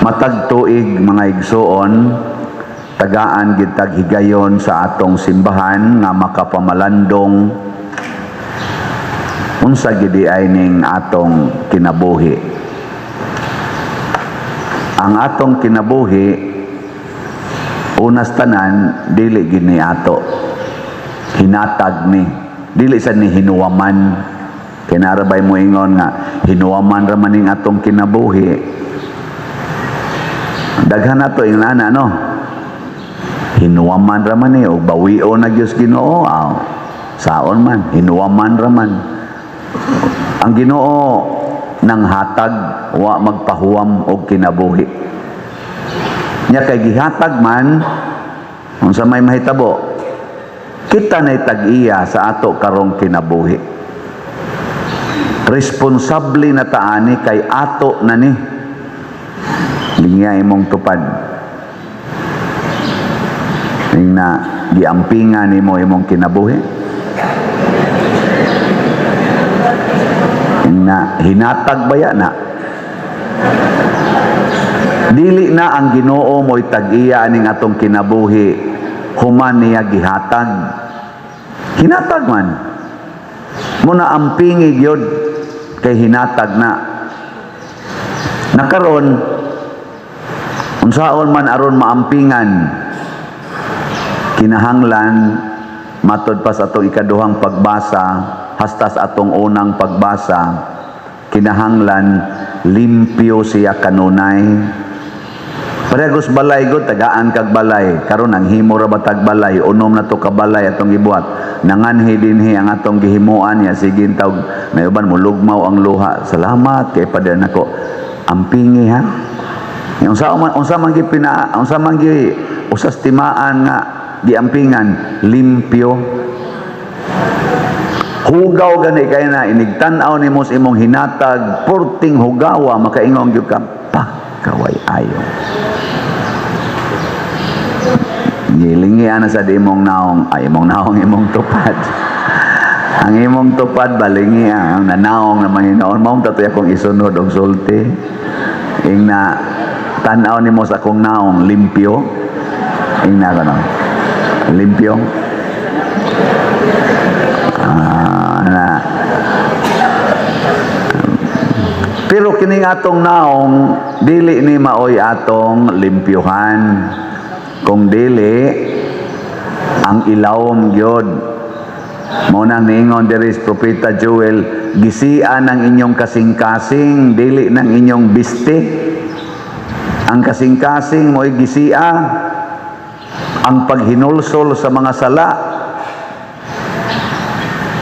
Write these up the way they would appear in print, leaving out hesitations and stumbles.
Matag tuig mga igsoon, tagaan gid tag higayon sa atong simbahan nga makapamalandong unsa gid ay ning atong kinabuhi. Ang atong kinabuhi unas tanan dili gid ni ato. Hinatag ni, dili sa ni hinuwaman. Kinarabay mo ingon nga hinuwaman ra man ning atong kinabuhi. Daghan nato inana no. Hinuwaman ra man ni og bawion na Dios Ginoo. Saon man hinuwaman ra man. Ang Ginoo nang hatag wa magpahuwam og kinabuhi. Nya kay gihatag man unsa may mahitabo, kita nay tag-iya sa ato karong kinabuhi. Responsable na taani kay ato na ni. Linya imong tupad. Ning na giampingan nimo imong kinabuhi. Ning na hinatag baya na. Dili na ang Ginoo mo'y tag-iya ning atong kinabuhi human niya gihatag. Hinatag man. Muna ampingi gyud kay hinatag na. Nakaron unsaon man aron maampingan, kinahanglan matod pa sa atong ikaduhang pagbasa hasta sa atong unang pagbasa, kinahanglan limpyo siya kanunay. Parehas balay gud tagaan kag balay, karon ang himo ra ba tag balay, unom na to ka balay atong gibuhat, nanganhi dinhi ang atong gihimuan ya sige tawag may uban mo lugmaw ang luha. Salamat kay padayon nako ampingi ha. Unsa man gi usas timaan nga giampingan limpyo. Hugaw gani kay na inigtan-aw nimo sa imong hinatag porting hugawa makaingon gyud ka pa kaway ayo. Gilingi ana sa imong naong imong tupad. Ang imong tupad balingi ang nanaong naman hinoon mao tatoy akong isunod og sulti. Ing na tan-aw nimo sa akong naong limpyo. Ing na kanon. Limpyo. Pero kining atong naong dili ni maoy atong limpyuhan. Kung dili ang ilawom gyud. Mao nang niingon diri sa Propeta Joel, gisian ang inyong kasing-kasing, dili ng inyong biste. Ang kasing-kasing mo'y gisia, ang paghinulsol sa mga sala.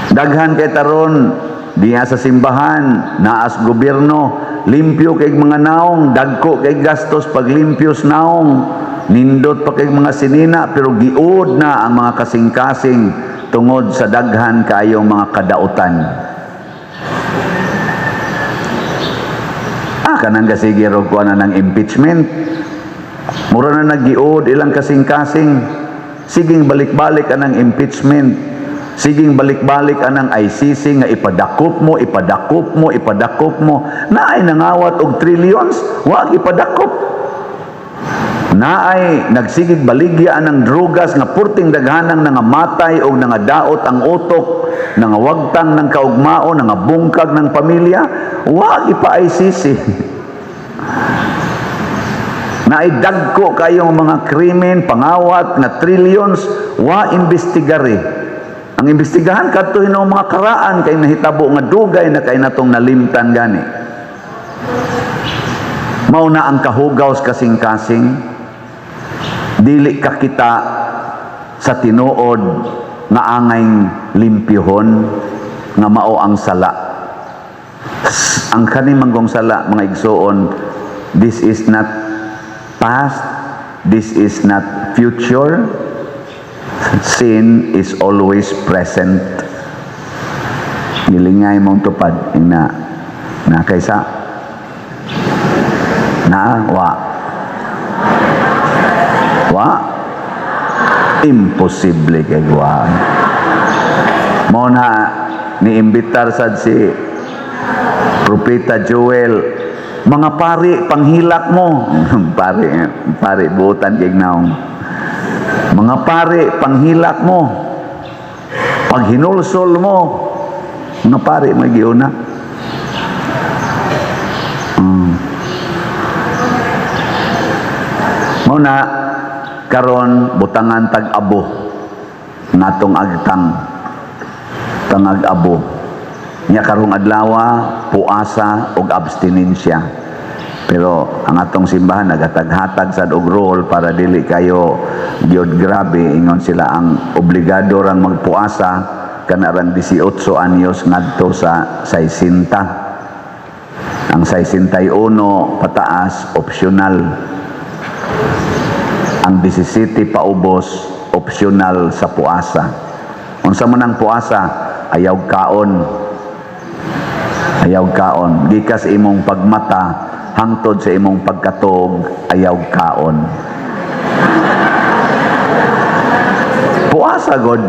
Daghan kay taron diha sa simbahan, naas gobyerno, limpyo kay mga naong, dagko kay gastos paglimpyos naong, nindot pa kay mga sinina, pero giud na ang mga kasing-kasing tungod sa daghan kaayong mga kadautan. Kanang kasige ro kuha na ng impeachment. Mura na nagiud ilang kasing-kasing. Siging balik-balik anang impeachment. Siging balik-balik anang ICC nga ipadakop mo. Naay nangawat og trillions, wag ipadakop. Naay nagsigig baligya anang drugas nga purting daghanang nangamatay o nangadaot ang utok, nangawagtang ng kaugmao, nangabungkag ng pamilya, wag ipa-ICC. Naidagko kayong mga krimen, pangawat na trillions, wa imbestigari. Ang imbestigahan kadto hinuong mga karaan kay nahitabo nga dugay na kay natong nalimtan gani. Mao na ang kahugaw sa kasing-kasing. Dili ka kita sa tinuod nga angay limpyuhon nga mao ang sala. Ang kaning manggong sala mga igsoon, this is not past, this is not future. Sin is always present. Nilingay mong tupad na kaysa na imposible kay wa. Mo na niimbitar sad si Propeta Joel Mga pari, panghilak mo. pari, buutan kay naong. Mga pari, panghilak mo. Paghinulsol mo. Mga pari, magiuna. Muna, karon butangan tag-abo. Natong agtang. Tangag-abo. Nya karong adlawa, puasa ug abstinensya. Pero ang atong simbahan nagatag-hatag sad og role para dili kayo gyud grabe ingon sila ang obligado rang magpuasa kanarang 18 anyos ngadto sa 60. Ang 61 pataas optional. Ang 17 paubos optional sa puasa. Unsa man ang puasa? Ayaw kaon. Ayaw kaon. Gikas imong pagmata hangtod sa imong pagkatog, ayaw kaon. Puasa god.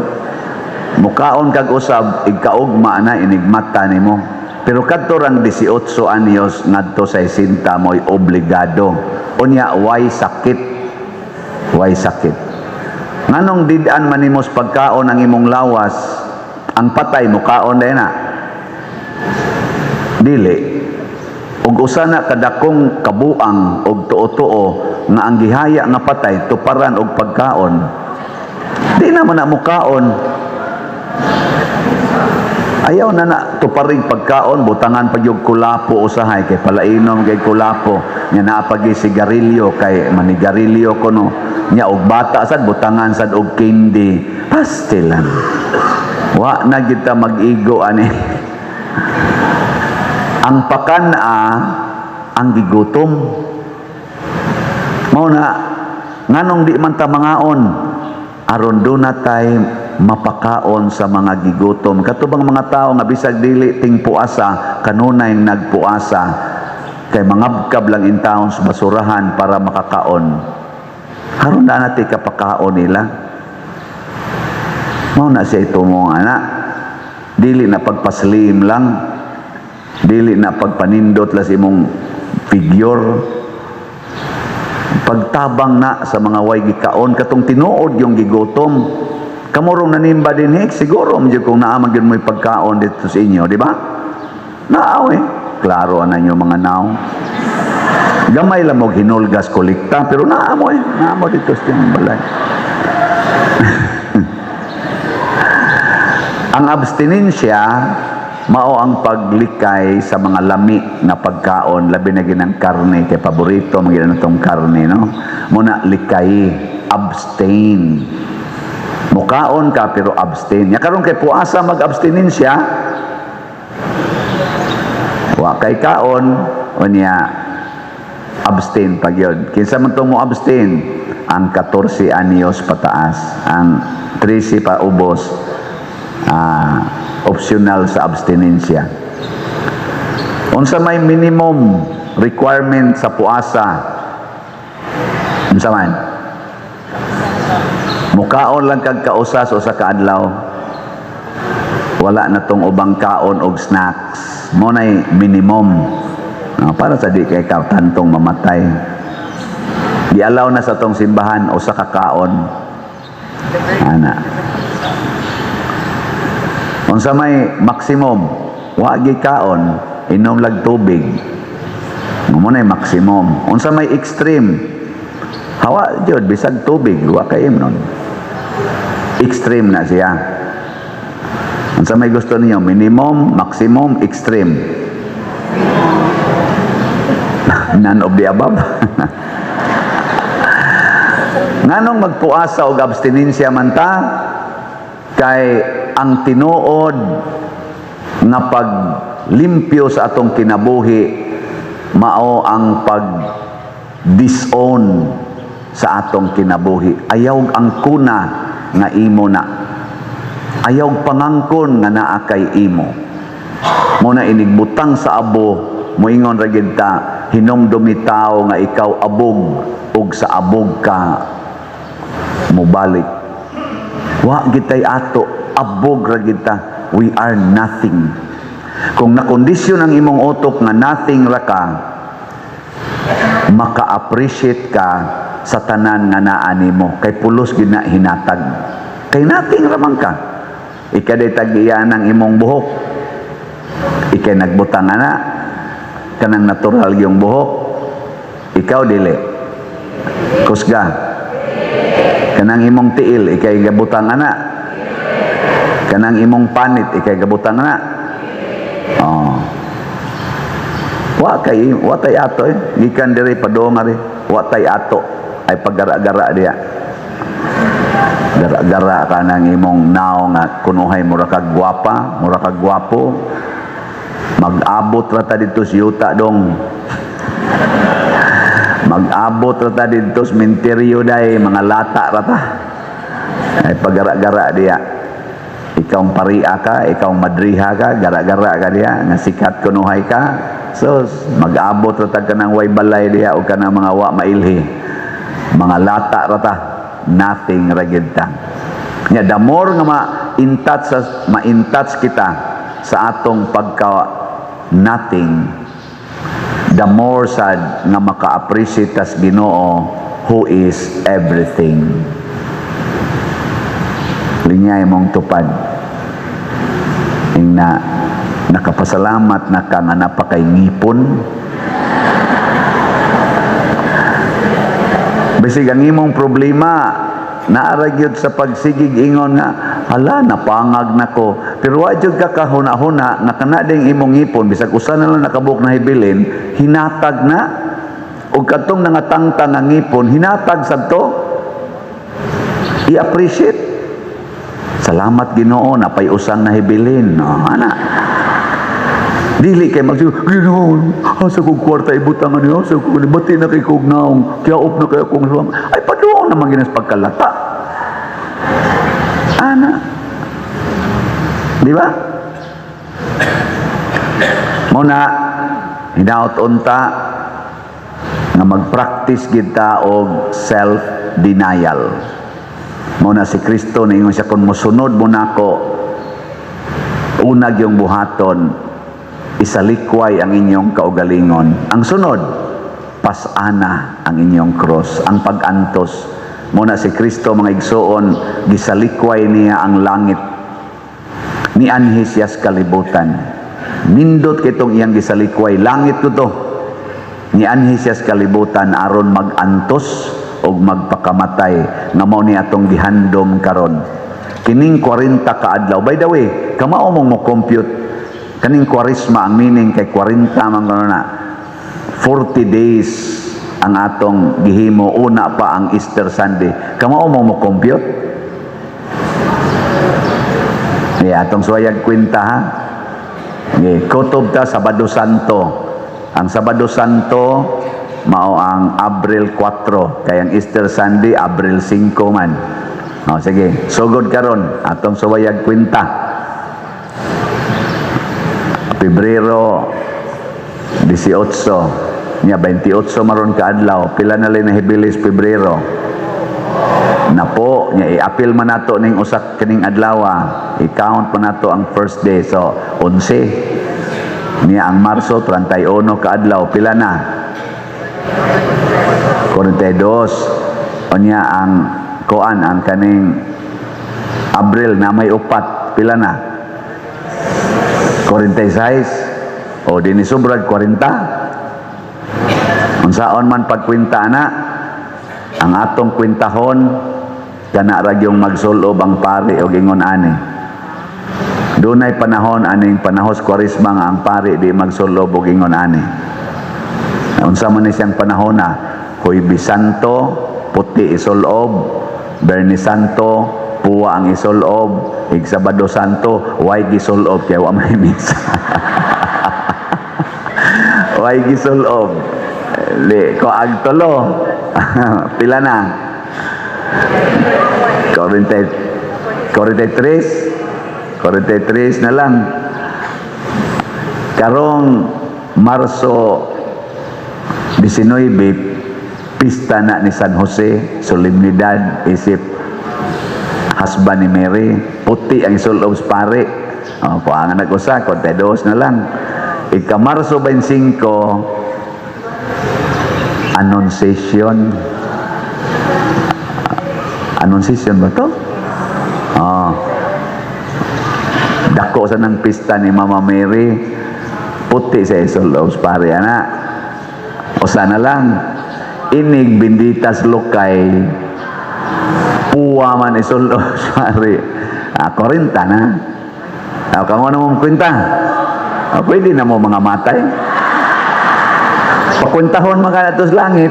Mukaon kag usab igkaugma na inigmata nimo. Pero kadto rang 18 anyos ngadto sa 60 mo'y obligado. Unya way sakit. Way sakit. Nganong didaan manimos pagkaon ang imong lawas, ang patay mukaon dai na. Dili. Ug usa na kadakong kabuang og tuo-tuo nga ang gihaya nga patay tuparan og pagkaon. Di na man na mukaon. Ayaw na tuparing pagkaon, butangan pa yung kulapo usahay kay palainom kay kulapo nya naapagi sigarilyo kay manigarilyo kuno nya og bata sad butangan sad og candy pastilan. Wa na kita mag-igo ani. Ang pakana ang gigutom. Mao na nganong di man ta mangaon aron do na tay mapakaon sa mga gigutom. Katubang mga tao nga bisag dili ting puasa kanunay nagpuasa kay mangabkab lang in taon sa basurahan para makakaon. Karon na nati kapakaon nila. Mao na siya ito mo anak. Dili na pagpaslim lang. Dili na pagpanindot la si imong figure. Pagtabang na sa mga way gikaon katong tinuod yung gigutom. Kamurong nanimba din siguro medyo kung naamag yun mo'y pagkaon dito sa inyo, di ba? Naaw klaro na nyo mga naong. Gamay lang mo hinulgas kolekta, pero naamo naamo dito sa inyong balay. Ang abstinensya, mao ang paglikay sa mga lami na pagkaon, labi na ginang karne, kay paborito, maginan itong karne, no? Muna likay, abstain. Mukaon ka pero abstain. Ya karon kay puasa mag-abstinensya. Wa kay kaon unya abstain pag yun. Kinsa man mo abstain? Ang 14 anyos pataas, ang 13 pa ubos optional sa abstinensya. Unsa may minimum requirement sa puasa? Unsa man? Mukaon lang kag kausas o sa kaadlaw. Wala na tong ubang kaon og snacks. Mo nay minimum. Para sa di kay tantong mamatay. Di-allow na sa tong simbahan o sa kakaon. Ana. Unsa may maximum, wa gi kaon, inom lag tubig. Mo nay maximum. Unsa may extreme, hawa jud bisag tubig, wa kay imnon. Extreme na siya. Unsa may gusto niyo? Minimum, maximum, extreme. None of the above. Nganong magpuasa og abstinensya man ta? Kay ang tinuod nga paglimpyo sa atong kinabuhi mao ang pag-disown sa atong kinabuhi. Ayaw ang kuna nga imo na. Ayaw pangangkon nga naa kay imo. Muna inigbutang sa abo, moingon ra gid ta, hinumdumi tao nga ikaw abog ug sa abog ka mobalik. Wa gitay ato, abog ra gid ta. We are nothing. Kung nakondisyon ang imong utok nga nothing ra ka, maka-appreciate ka sa tanan nga naa nimo kay pulos gid na hinatag. Kay nating ramang ka. Ikaday tag-iya ng imong buhok. Ikay nagbutang ana kanang natural yung buhok. Ikaw dili. Kusga. Kanang imong tiil ikay gabutang ana. Kanang imong panit ikay gabutang ana. Oh. Wa tay ato gikan diri padong ari. Wa tay ato ay paggara-gara diya. Gara-gara ka ng imong naong nga kunuhay mura kag gwapa, mura kag gwapo. Mag-abot ra ta dito sa yuta dong. Mag-abot ra ta dito sa menteryo day, mga lata ra ta. Ay paggara-gara diya. Ikaw paria ka, ikaw madriha ka, gara-gara ka diya, nga sikat kunuhay ka. So, mag-abot ra ta kanang way balay diya o kanang mga wa mailhi. Mga lata ra ta. Nothing ragid ta. Nya the more nga ma-in-touch kita sa atong pagka nothing, the more sad nga maka-appreciate tas Ginoo who is everything. Linyay mong tupad. Ing na nakapasalamat na ka nga napakay ngipon. Bisig ang imong problema naaragyod sa pagsigig ingon nga hala napangag nako pero wa jud ka kahuna-huna nga kana ding imong ngipon bisag usa na lang nakabuk na hibilin hinatag na ug kadtong nangatangtang nga ngipon hinatag sadto i-appreciate salamat Ginoo napay usang nahibilin no ana dili kay Ginoo asa kog kwarta ibutangan niyo asa kog bati na kay kog naong kiaop na kay akong luwang ay paduong naman ginas pagkalata ana di ba muna hinaut unta nga mag-practice kita og self-denial muna si Kristo ningon siya kung mosunod mo nako unag yung buhaton isalikway ang inyong kaugalingon. Ang sunod, pasana ang inyong cross, ang pag-antos. Muna si Kristo mga igsoon, gisalikway niya ang langit. Ni anhis yas kalibutan. Nindot kitong iyang gisalikway, langit ko to. Ni anhis yas kalibutan aron mag-antos o magpakamatay nga mao ni atong gihandom karon. Kining 40 ka adlaw. By the way, kamao mo compute kaning kwarisma ang meaning kay 40 man na 40 days ang atong gihimo una pa ang Easter Sunday kamao mo compute atong suwayag kwenta ha kutob ta Sabado Santo ang Sabado Santo mao ang Abril 4 kay ang Easter Sunday Abril 5 man sige sugod karon atong suwayag kwenta Pebrero 18 nya 28 maron ka adlaw pila na lang nahibilis Pebrero na po nya i-appeal man nato ning usak kining adlaw i-count man nato ang first day so 11 niya ang Marso 31 ka adlaw pila na 42 unya ang kuan ang kaning Abril na may upat pila na 46 o dini sobrad 40 unsaon man pagkwenta na ang atong kwintahon kana ra gyung magsulob ang pari og ingon ani dunay panahon aning panahos kwarisma nga ang pari di magsulob og ingon ani unsa man ni siyang panahon na Huwebes Santo puti isulob Bernes Santo puwa ang isulob Sabado Santo way gisulob kay wa may misa way gisulob ko agtolo pila na 43 na lang karong Marso 19 pista na ni San Jose solemnidad isip husband ni Mary puti ang isulob sa pare kuangan nag-usa 42 na lang ika Marso 25 Annunciation. Annunciation ba to? Oh. Dako sa ng pista ni Mama Mary, puti sa isolos pare ana. O sana lang inig binditas lokay puwa man isolos pare. 40 na. Kamu na mo kwenta. Pwede na mo mga matay. Pakwentahon mga natos langit.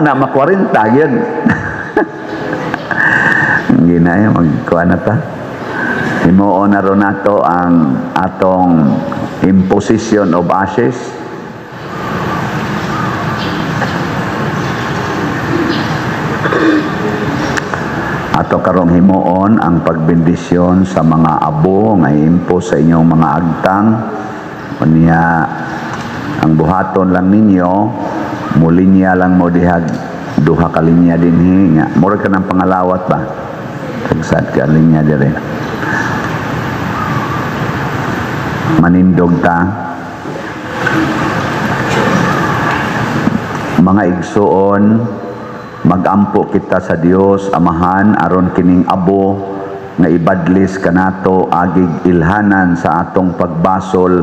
Na ma-40 yun. Ginaya magkuha na ta. Himuon na ron nato ang atong imposition of ashes. Ato karong himuon ang pagbendisyon sa mga abo nga impos sa inyong mga agtang. Unya ang buhaton lang ninyo, mulinya lang mo dihag duha ka linya dinhi nga. Mura ka ng pangalawat ba? Tagsad ka linya dire. Manindog ta. Mga igsuon, magampo kita sa Dios Amahan aron kining abo nga ibadlis kanato agig ilhanan sa atong pagbasol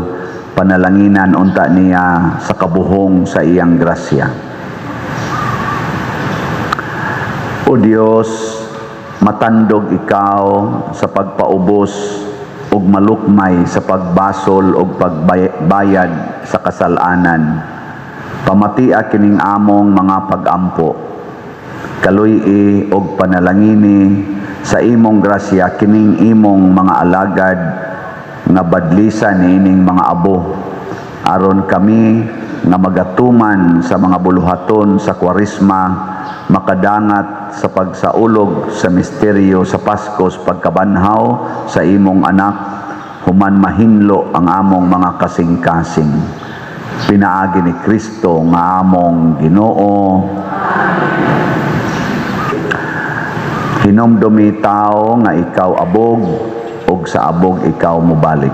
panalanginan unta niya sa kabuhong sa iyang grasya. O Dios, matandog ikaw sa pagpaubos ug malukmay sa pagbasol ug pagbayad sa kasalanan. Pamatia kining among mga pagampo. Kaluy-i og panalangini sa imong grasya kining imong mga alagad nga badlisan niining mga abo aron kami nga magatuman sa mga buluhaton sa Kwaresma makadangat sa pagsaulog sa misteryo sa Paskos pagkabanhaw sa imong anak human mahinlo ang among mga kasing-kasing. Pinaagi ni Kristo nga among Ginoo. Hinomdumi tao nga ikaw abog ug sa abog ikaw mobalik.